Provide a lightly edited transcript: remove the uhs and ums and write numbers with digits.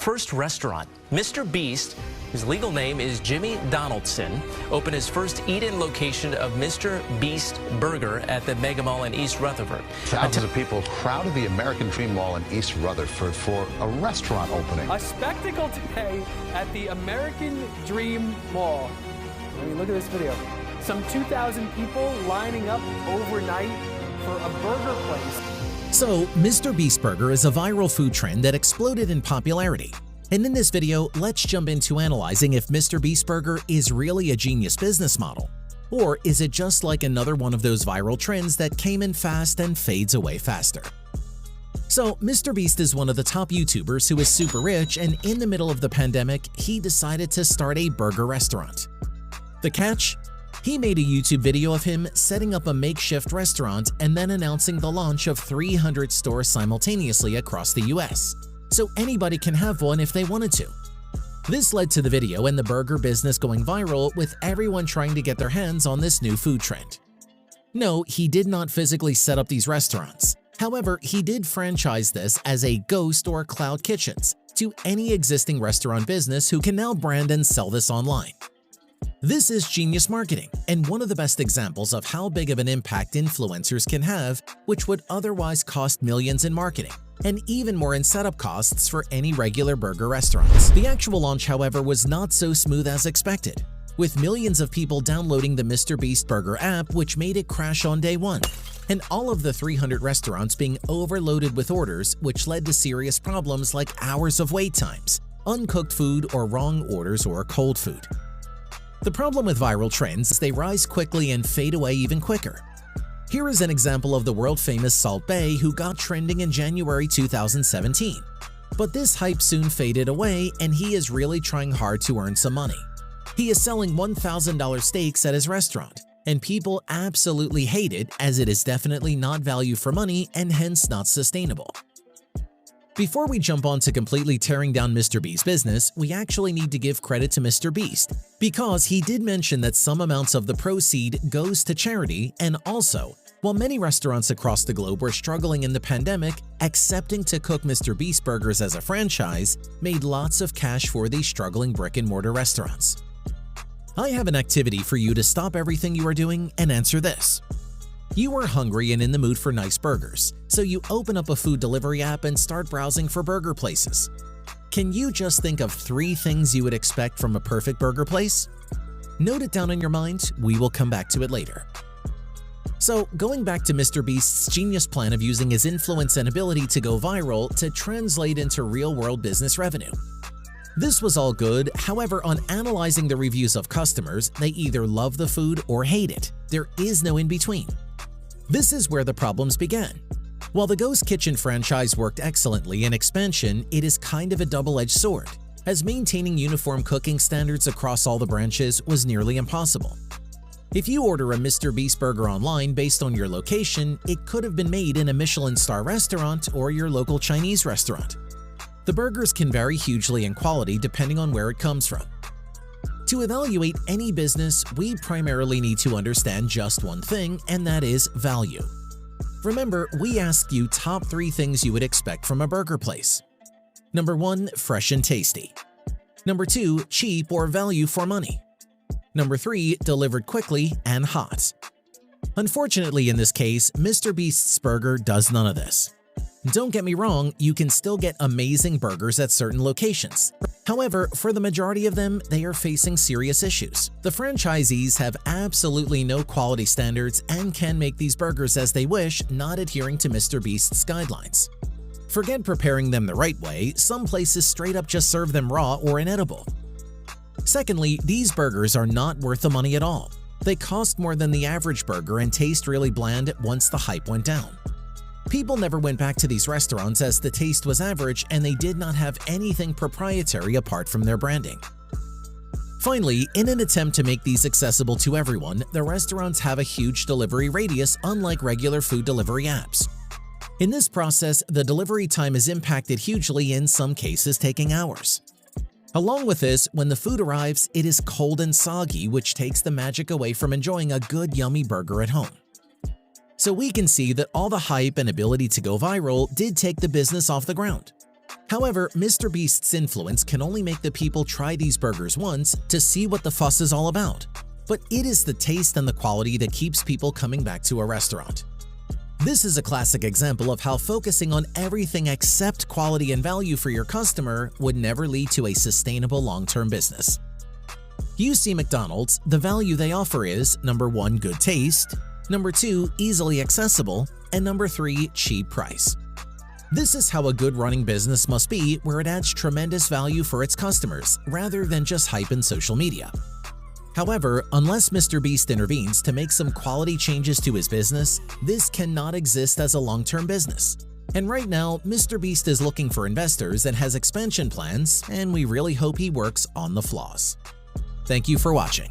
first restaurant. Mr. Beast, his legal name is Jimmy Donaldson, opened his first eat-in location of Mr. Beast Burger at the Mega Mall in East Rutherford. Thousands of people crowded the American Dream Mall in East Rutherford for a restaurant opening. A spectacle today at the American Dream Mall. I mean, look at this video. Some 2,000 people lining up overnight for a burger place. So, Mr. Beast Burger is a viral food trend that exploded in popularity. And in this video, let's jump into analyzing if Mr. Beast Burger is really a genius business model. Or is it just like another one of those viral trends that came in fast and fades away faster? So, Mr. Beast is one of the top YouTubers who is super rich, and in the middle of the pandemic, he decided to start a burger restaurant. The catch? He made a YouTube video of him setting up a makeshift restaurant and then announcing the launch of 300 stores simultaneously across the US, so anybody can have one if they wanted to. This led to the video and the burger business going viral, with everyone trying to get their hands on this new food trend. No, he did not physically set up these restaurants. However, he did franchise this as a ghost or cloud kitchens to any existing restaurant business who can now brand and sell this online. This is genius marketing, and one of the best examples of how big of an impact influencers can have, which would otherwise cost millions in marketing, and even more in setup costs for any regular burger restaurants. The actual launch, however, was not so smooth as expected, with millions of people downloading the Mr. Beast Burger app, which made it crash on day one, and all of the 300 restaurants being overloaded with orders, which led to serious problems like hours of wait times, uncooked food, or wrong orders or cold food. The problem with viral trends is they rise quickly and fade away even quicker. Here is an example of the world-famous Salt Bae, who got trending in January 2017. But this hype soon faded away, and he is really trying hard to earn some money. He is selling $1,000 steaks at his restaurant, and people absolutely hate it, as it is definitely not value for money and hence not sustainable. Before we jump on to completely tearing down Mr. Beast's business, we actually need to give credit to Mr. Beast, because he did mention that some amounts of the proceed goes to charity, and also, while many restaurants across the globe were struggling in the pandemic, accepting to cook Mr. Beast burgers as a franchise made lots of cash for these struggling brick-and-mortar restaurants. I have an activity for you to stop everything you are doing and answer this. You are hungry and in the mood for nice burgers, so you open up a food delivery app and start browsing for burger places. Can you just think of 3 things you would expect from a perfect burger place? Note it down in your mind, we will come back to it later. So, going back to Mr. Beast's genius plan of using his influence and ability to go viral to translate into real-world business revenue. This was all good, however, on analyzing the reviews of customers, they either love the food or hate it. There is no in-between. This is where the problems began. While the Ghost Kitchen franchise worked excellently in expansion, it is kind of a double-edged sword, as maintaining uniform cooking standards across all the branches was nearly impossible. If you order a Mr. Beast burger online based on your location, it could have been made in a Michelin star restaurant or your local Chinese restaurant. The burgers can vary hugely in quality depending on where it comes from. To evaluate any business, we primarily need to understand just one thing, and that is value. Remember, we asked you top 3 things you would expect from a burger place. Number 1, fresh and tasty. Number 2, cheap or value for money. Number 3, delivered quickly and hot. Unfortunately, in this case, Mr. Beast's burger does none of this. Don't get me wrong, you can still get amazing burgers at certain locations. However, for the majority of them, they are facing serious issues. The franchisees have absolutely no quality standards and can make these burgers as they wish, not adhering to Mr. Beast's guidelines. Forget preparing them the right way, some places straight up just serve them raw or inedible. Secondly, these burgers are not worth the money at all. They cost more than the average burger and taste really bland once the hype went down. People never went back to these restaurants as the taste was average and they did not have anything proprietary apart from their branding. Finally, in an attempt to make these accessible to everyone, the restaurants have a huge delivery radius unlike regular food delivery apps. In this process, the delivery time is impacted hugely, in some cases taking hours. Along with this, when the food arrives, it is cold and soggy, which takes the magic away from enjoying a good yummy burger at home. So we can see that all the hype and ability to go viral did take the business off the ground. However, Mr. Beast's influence can only make the people try these burgers once to see what the fuss is all about. But it is the taste and the quality that keeps people coming back to a restaurant. This is a classic example of how focusing on everything except quality and value for your customer would never lead to a sustainable long-term business. You see McDonald's, the value they offer is number 1, good taste, number 2, easily accessible, and number 3, cheap price. This is how a good running business must be, where it adds tremendous value for its customers rather than just hype in social media. However, unless Mr. Beast intervenes to make some quality changes to his business, this cannot exist as a long-term business. And right now, Mr. Beast is looking for investors and has expansion plans, and we really hope he works on the flaws. Thank you for watching.